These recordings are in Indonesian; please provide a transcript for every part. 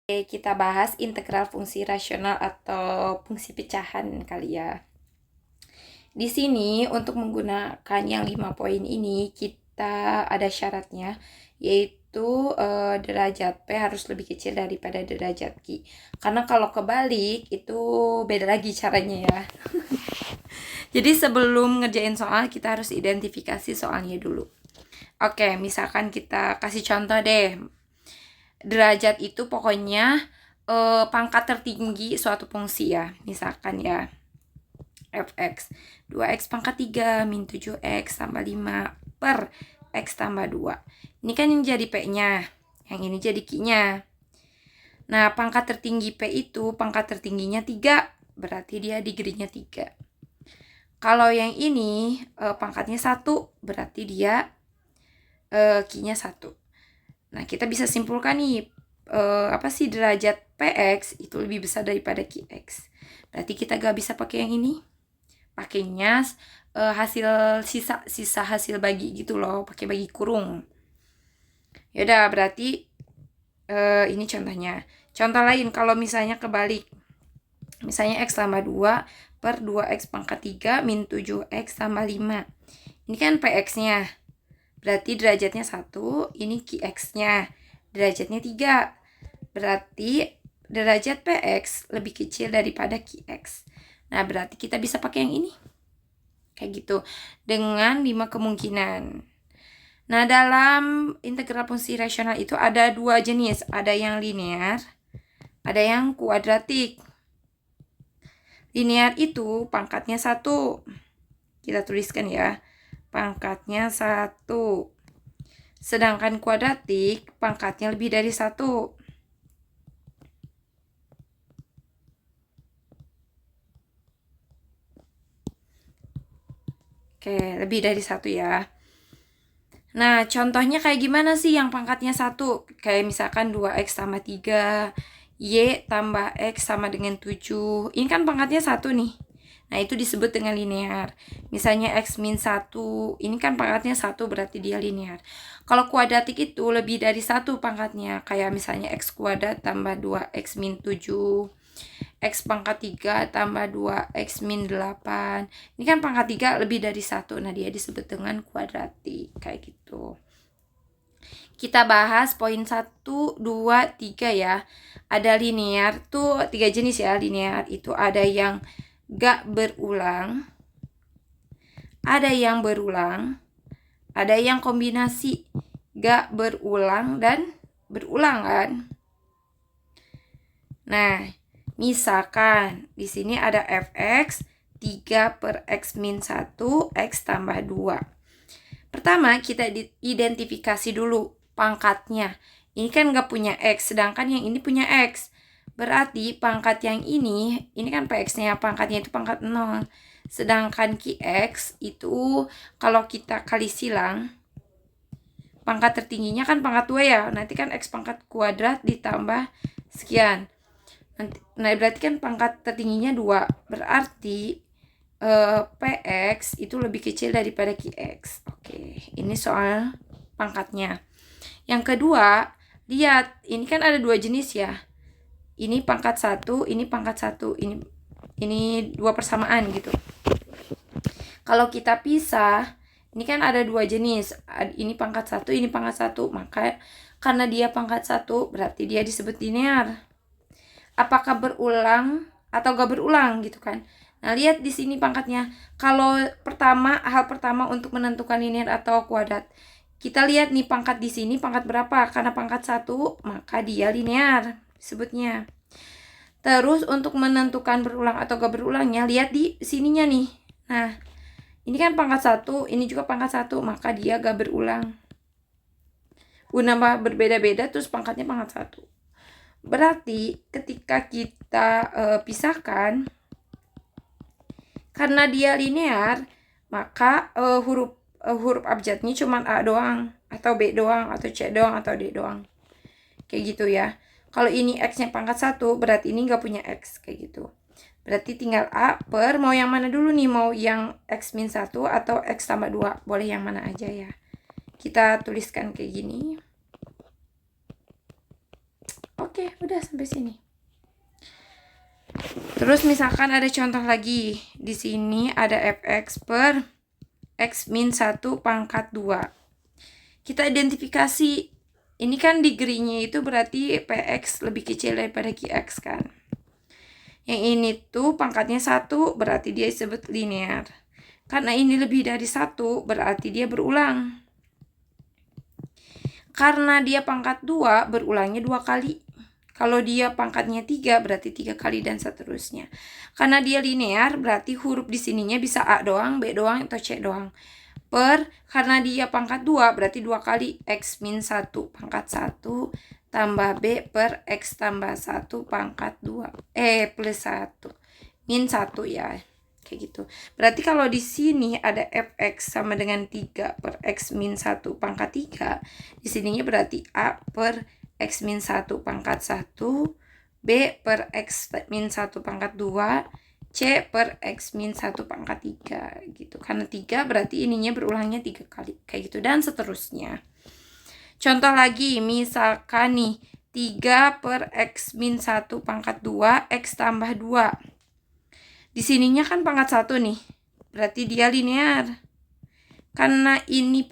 Oke, kita bahas integral fungsi rasional atau fungsi pecahan kali ya. Di sini untuk menggunakan yang 5 poin ini kita ada syaratnya, yaitu derajat P harus lebih kecil daripada derajat Q. Karena kalau kebalik itu beda lagi caranya ya. Jadi sebelum ngerjain soal kita harus identifikasi soalnya dulu. Oke, misalkan kita kasih contoh deh. Derajat itu pokoknya pangkat tertinggi suatu fungsi ya. Misalkan ya fx 2x pangkat 3 min 7x tambah 5 per x tambah 2. Ini kan yang jadi P-nya, yang ini jadi Q-nya. Nah, pangkat tertinggi P itu pangkat tertingginya 3, berarti dia degree-nya 3. Kalau yang ini pangkatnya 1, berarti dia Q-nya 1. Nah, kita bisa simpulkan nih, apa sih derajat Px itu lebih besar daripada Qx. Berarti kita gak bisa pakai yang ini. Pakainya hasil sisa hasil bagi gitu loh, pakai bagi kurung. Yaudah, berarti ini contohnya. Contoh lain, kalau misalnya kebalik. Misalnya x tambah 2 per 2x pangkat 3 min 7x tambah 5. Ini kan Px-nya. Berarti derajatnya 1, ini Qx-nya. Derajatnya 3. Berarti derajat Px lebih kecil daripada Qx. Nah, berarti kita bisa pakai yang ini. Kayak gitu. Dengan 5 kemungkinan. Nah, dalam integral fungsi rasional itu ada 2 jenis. Ada yang linear, ada yang kuadratik. Linear itu pangkatnya 1. Kita tuliskan ya. Pangkatnya 1. Sedangkan kuadratik pangkatnya lebih dari 1. Oke, lebih dari 1 ya. Nah, contohnya kayak gimana sih yang pangkatnya 1? Kayak misalkan 2x tambah 3, y tambah x sama dengan 7. Ini kan pangkatnya 1 nih. Nah, itu disebut dengan linear. Misalnya x min 1, ini kan pangkatnya 1 berarti dia linear. Kalau kuadratik itu lebih dari 1 pangkatnya. Kayak misalnya x kuadrat tambah 2x min 7. X pangkat 3 tambah 2x min 8. Ini kan pangkat 3 lebih dari 1. Nah, dia disebut dengan kuadratik. Kayak gitu. Kita bahas poin 1, 2, 3 ya. Ada linear tuh 3 jenis ya. Linear itu ada yang gak berulang, ada yang berulang, ada yang kombinasi gak berulang dan berulang kan. Nah, misalkan di sini ada fx 3 per x min 1 x tambah 2. Pertama kita identifikasi dulu pangkatnya. Ini kan gak punya x, sedangkan yang ini punya x. Berarti pangkat yang ini kan px-nya, pangkatnya itu pangkat 0. Sedangkan qx itu kalau kita kali silang, pangkat tertingginya kan pangkat 2 ya. Nanti kan x pangkat kuadrat ditambah sekian. Nah, berarti kan pangkat tertingginya 2. Berarti px itu lebih kecil daripada qx. Oke, ini soal pangkatnya. Yang kedua, lihat, ini kan ada 2 jenis ya. Ini pangkat 1, ini pangkat 1. Ini 2 persamaan gitu. Kalau kita pisah, ini kan ada 2 jenis. Ini pangkat 1, ini pangkat 1. Maka karena dia pangkat 1, berarti dia disebut linear. Apakah berulang atau gak berulang gitu kan. Nah, lihat di sini pangkatnya. Kalau hal pertama untuk menentukan linear atau kuadrat, kita lihat nih pangkat di sini pangkat berapa. Karena pangkat 1, maka dia linear disebutnya. Terus untuk menentukan berulang atau gak berulangnya, lihat di sininya nih. Nah, ini kan pangkat 1, ini juga pangkat 1, maka dia gak berulang. Guna berbeda-beda terus pangkatnya pangkat 1. Berarti ketika kita pisahkan, karena dia linear, maka huruf abjadnya cuma A doang, atau B doang, atau C doang, atau D doang. Kayak gitu ya. Kalau ini X-nya pangkat 1, berarti ini gak punya X. Kayak gitu. Berarti tinggal A per, mau yang mana dulu nih? Mau yang X min 1 atau X tambah 2? Boleh yang mana aja ya. Kita tuliskan kayak gini. Oke, udah sampai sini. Terus misalkan ada contoh lagi. Di sini ada fx per x min 1 pangkat 2. Kita identifikasi. Ini kan degree-nya itu berarti px lebih kecil daripada qx kan. Yang ini tuh pangkatnya 1 berarti dia disebut linear. Karena ini lebih dari 1 berarti dia berulang. Karena dia pangkat 2 berulangnya 2 kali. Kalau dia pangkatnya 3 berarti 3 kali dan seterusnya. Karena dia linear berarti huruf di sininya bisa A doang, B doang, atau C doang. Karena dia pangkat 2 berarti 2 kali x min 1 pangkat 1 tambah B per x tambah 1 pangkat 2. Plus 1. Min 1 ya. Kayak gitu. Berarti kalau di sini ada fx sama dengan 3 per x min 1 pangkat 3. Di sininya berarti A per x min 1 pangkat 1. B per x min 1 pangkat 2. C per x min 1 pangkat 3 gitu. Karena 3 berarti ininya berulangnya 3 kali. Kayak gitu dan seterusnya. Contoh lagi, misalkan nih 3 per x min 1 pangkat 2 x tambah 2. Di sininya kan pangkat 1 nih. Berarti dia linear. Karena ini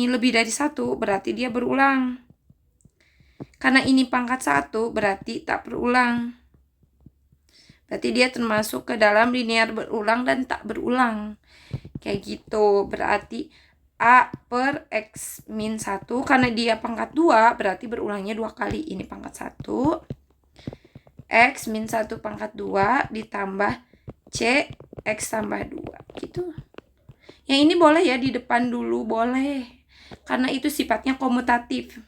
lebih dari 1 berarti dia berulang. Karena ini pangkat 1 berarti tak berulang. Berarti dia termasuk ke dalam linear berulang dan tak berulang. Kayak gitu. Berarti A per X min 1. Karena dia pangkat 2 berarti berulangnya 2 kali. Ini pangkat 1. X min 1 pangkat 2 ditambah C X tambah 2 gitu. Yang ini boleh ya di depan dulu, boleh. Karena itu sifatnya komutatif.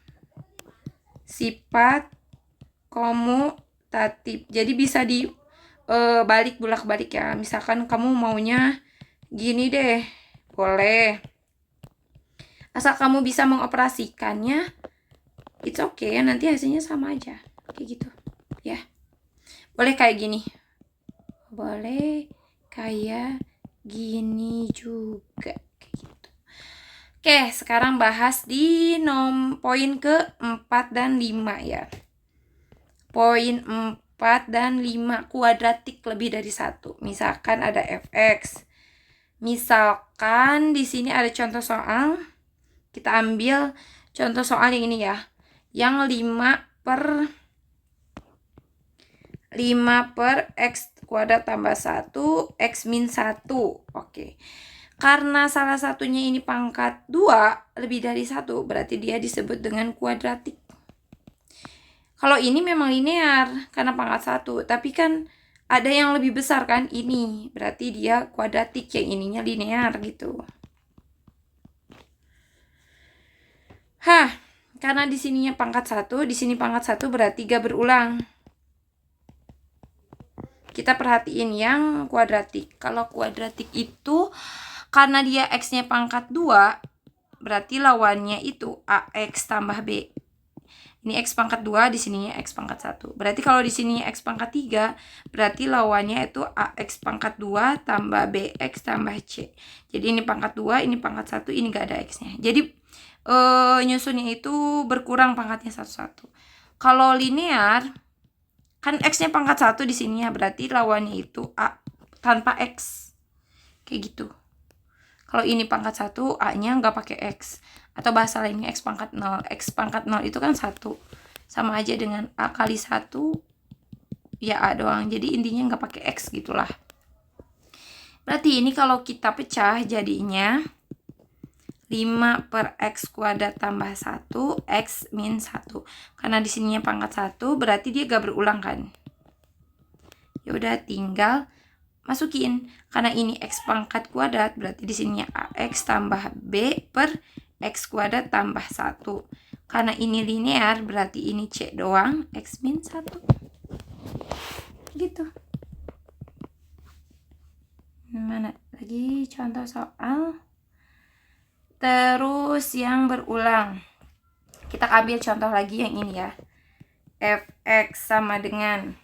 Sifat komutatif. Jadi bisa di balik bolak-balik ya. Misalkan kamu maunya gini deh, boleh. Asal kamu bisa mengoperasikannya, it's okay, nanti hasilnya sama aja. Kayak gitu ya. Boleh kayak gini. Boleh kayak gini juga. Kayak gitu. Oke, sekarang bahas di poin ke-4 dan 5 ya. Poin 4 dan 5, kuadratik lebih dari 1. Misalkan ada fx. Misalkan di sini ada contoh soal. Kita ambil contoh soal yang ini ya. Yang 5 per x kuadrat tambah 1 x min 1. Oke. Karena salah satunya ini pangkat 2 lebih dari 1 berarti dia disebut dengan kuadratik. Kalau ini memang linear karena pangkat 1, tapi kan ada yang lebih besar kan ini. Berarti dia kuadratik, yang ininya linear gitu. Karena di sininya pangkat 1, di sini pangkat 1 berarti 3 berulang. Kita perhatiin yang kuadratik. Kalau kuadratik itu karena dia x-nya pangkat 2, berarti lawannya itu ax tambah b. Ini x pangkat 2, di sininya x pangkat 1. Berarti kalau di sini x pangkat 3, berarti lawannya itu ax pangkat 2 tambah bx tambah c. Jadi ini pangkat 2, ini pangkat 1, ini gak ada x-nya. Jadi nyusunnya itu berkurang pangkatnya satu-satu. Kalau linear kan x-nya pangkat 1 di sini ya, berarti lawannya itu a tanpa x. Kayak gitu. Kalau ini pangkat 1, a-nya nggak pakai x. Atau bahasa lainnya x pangkat 0. X pangkat 0 itu kan 1. Sama aja dengan a kali 1 ya a doang. Jadi intinya nggak pakai x gitulah. Berarti ini kalau kita pecah jadinya 5 per x kuadrat tambah 1 x min 1. Karena di sininya pangkat 1 berarti dia gak berulang kan. Ya udah tinggal masukin. Karena ini x pangkat kuadrat berarti di sininya ax tambah b per x kuadrat tambah 1. Karena ini linear berarti ini c doang, x min 1. Gitu. Mana lagi contoh soal? Terus yang berulang. Kita ambil contoh lagi yang ini ya. Fx sama dengan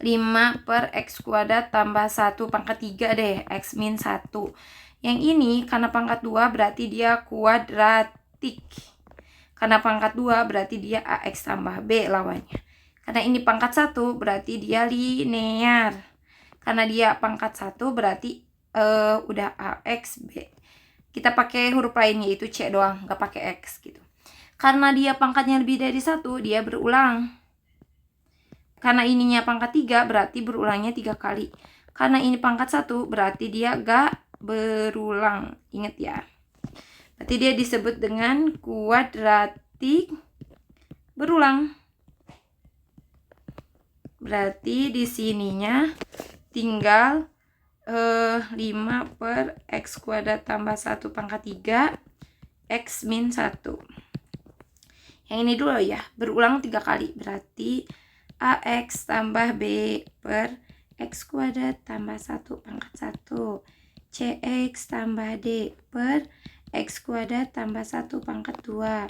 5 per x kuadrat tambah 1 pangkat 3 deh. X min 1. Yang ini karena pangkat 2 berarti dia kuadratik. Karena pangkat 2 berarti dia AX tambah B lawannya. Karena ini pangkat 1 berarti dia linear. Karena dia pangkat 1 berarti udah AX B. Kita pakai huruf lainnya yaitu C doang, nggak pakai X gitu. Karena dia pangkatnya lebih dari 1, dia berulang. Karena ininya pangkat 3 berarti berulangnya 3 kali. Karena ini pangkat 1 berarti dia gak berulang. Ingat ya. Berarti dia disebut dengan kuadratik berulang. Berarti di sininya tinggal 5 per X kuadrat tambah 1 pangkat 3 X min 1. Yang ini dulu ya, berulang 3 kali. Berarti AX tambah B per X kuadrat tambah 1 pangkat 1. CX tambah D per X kuadrat tambah 1 pangkat 2.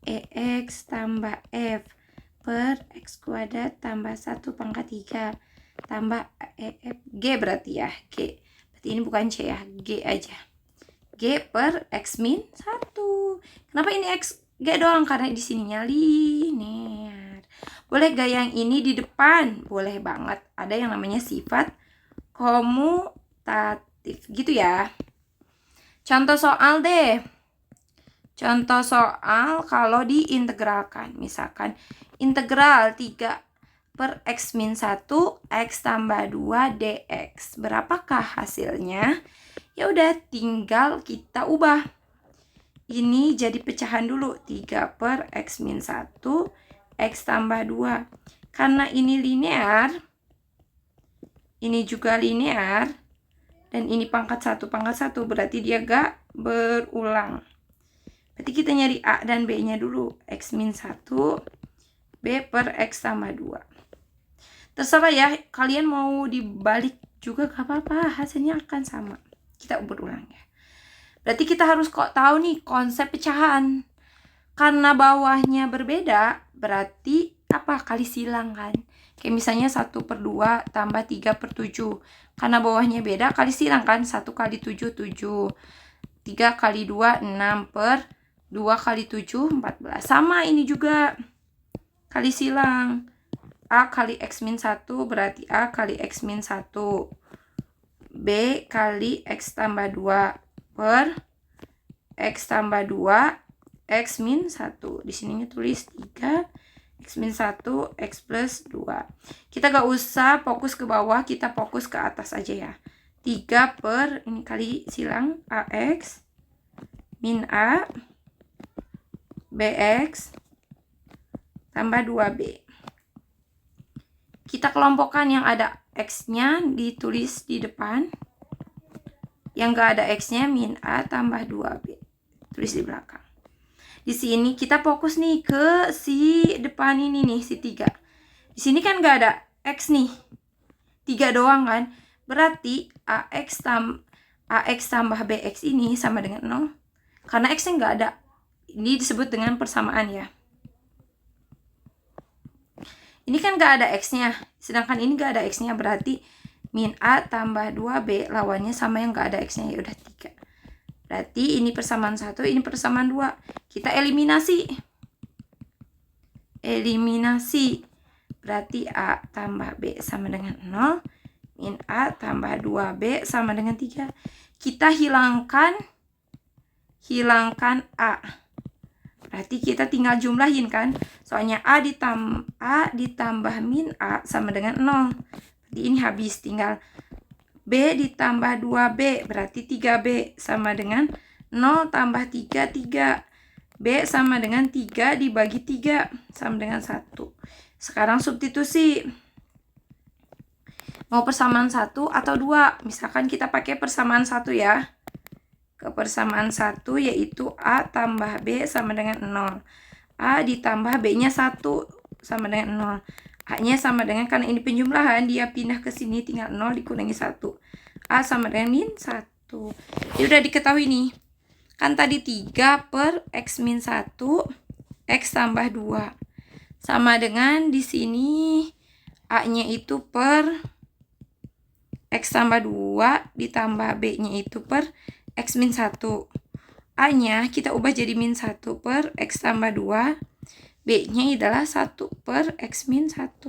EX tambah F per X kuadrat tambah 1 pangkat 3. Tambah EF G berarti ya, G. Berarti ini bukan C ya, G aja. G per X min 1. Kenapa ini X G doang? Karena di sininya linear. Boleh gak yang ini di depan? Boleh banget. Ada yang namanya sifat komutatif. Gitu ya. Contoh soal deh. Contoh soal kalau diintegralkan. Misalkan integral 3 per X min 1 X tambah 2 dx. Berapakah hasilnya? Ya udah tinggal kita ubah. Ini jadi pecahan dulu. 3 per X min 1 X tambah 2. Karena ini linear, ini juga linear, dan ini pangkat 1 berarti dia gak berulang. Berarti kita nyari A dan B nya dulu. X min 1 B per X tambah 2. Terserah ya, kalian mau dibalik juga gak apa-apa, hasilnya akan sama. Kita berulang ya. Berarti kita harus kok tahu nih konsep pecahan. Karena bawahnya berbeda, berarti apa? Kali silang kan. Kayak misalnya 1 per 2 tambah 3 per 7. Karena bawahnya beda, kali silang kan. 1 kali 7, 7. 3 kali 2, 6 per 2 kali 7, 14. Sama ini juga. Kali silang. A kali X min 1 berarti A kali X min 1. B kali X tambah 2 per X tambah 2 X min 1. Di sininya tulis 3 X min 1 X plus 2. Kita gak usah fokus ke bawah, kita fokus ke atas aja ya. 3 per ini kali silang AX min A BX tambah 2B. Kita kelompokkan yang ada X-nya ditulis di depan. Yang gak ada X-nya min A tambah 2B. Tulis di belakang. Di sini kita fokus nih ke si depan ini nih, si 3. Di sini kan gak ada X nih. 3 doang kan. Berarti AX tambah BX ini sama dengan 0. Karena X-nya gak ada. Ini disebut dengan persamaan ya. Ini kan gak ada X-nya. Sedangkan ini gak ada X-nya. Berarti min A tambah 2B lawannya sama yang gak ada X-nya. Ya udah 3. Berarti ini persamaan 1, ini persamaan 2. Kita eliminasi. Eliminasi. Berarti A tambah B sama dengan 0. Min A tambah 2B sama dengan 3. Kita hilangkan A. Berarti kita tinggal jumlahin kan. Soalnya A ditambah min A sama dengan 0. Jadi ini habis, tinggal B ditambah 2B berarti 3B sama dengan 0 tambah 3, 3. B sama dengan 3 dibagi 3 sama dengan 1. Sekarang substitusi. Mau persamaan 1 atau 2? Misalkan kita pakai persamaan 1 ya. Ke persamaan 1 yaitu A tambah B sama dengan 0. A ditambah B-nya 1 sama dengan 0. A-nya sama dengan, karena ini penjumlahan, dia pindah ke sini tinggal 0 dikurangi 1. A sama dengan min 1. Ya udah diketahui nih. Kan tadi 3 per X min 1 X tambah 2. Sama dengan di sini A-nya itu per X tambah 2 ditambah B-nya itu per X min 1. A-nya kita ubah jadi min 1 per X tambah 2. B-nya adalah 1 per X min 1.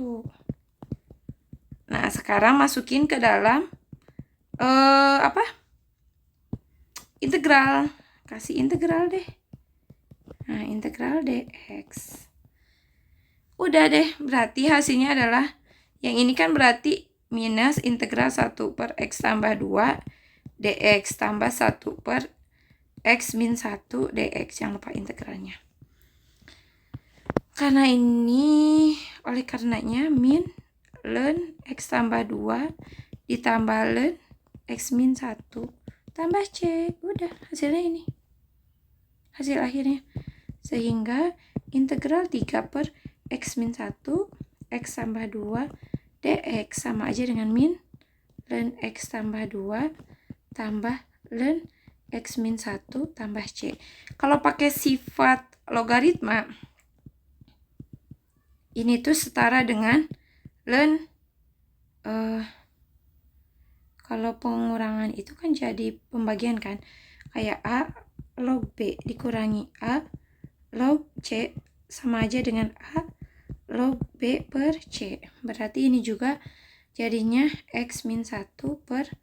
Nah, sekarang masukin ke dalam integral. Kasih integral deh. Nah, integral dx. Udah deh, berarti hasilnya adalah yang ini kan berarti minus integral 1 per X tambah 2 dx tambah 1 per X min 1 dx. Jangan lupa integralnya. Karena ini, oleh karenanya min ln X tambah 2 ditambah ln X min 1 tambah C. Udah, hasilnya ini. Hasil akhirnya. Sehingga integral 3 per X min 1 X tambah 2 dx sama aja dengan min ln X tambah 2 tambah ln X min 1 tambah C. Kalau pakai sifat logaritma, ini tuh setara dengan ln, kalau pengurangan itu kan jadi pembagian kan. Kayak A log B dikurangi A log C sama aja dengan A log B per C. Berarti ini juga jadinya X min 1 per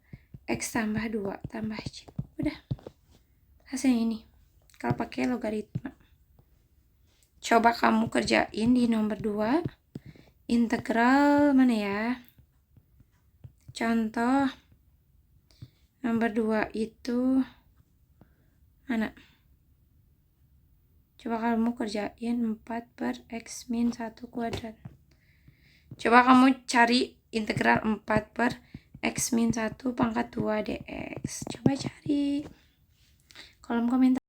X tambah 2 tambah C. Udah. Hasilnya ini. Kalau pakai logaritma. Coba kamu kerjain di nomor 2. Integral mana ya? Contoh nomor 2 itu mana? Coba kamu kerjain 4 per X min 1 kuadrat. Coba kamu cari integral 4 per X min 1 pangkat 2 dx. Coba cari kolom komentar.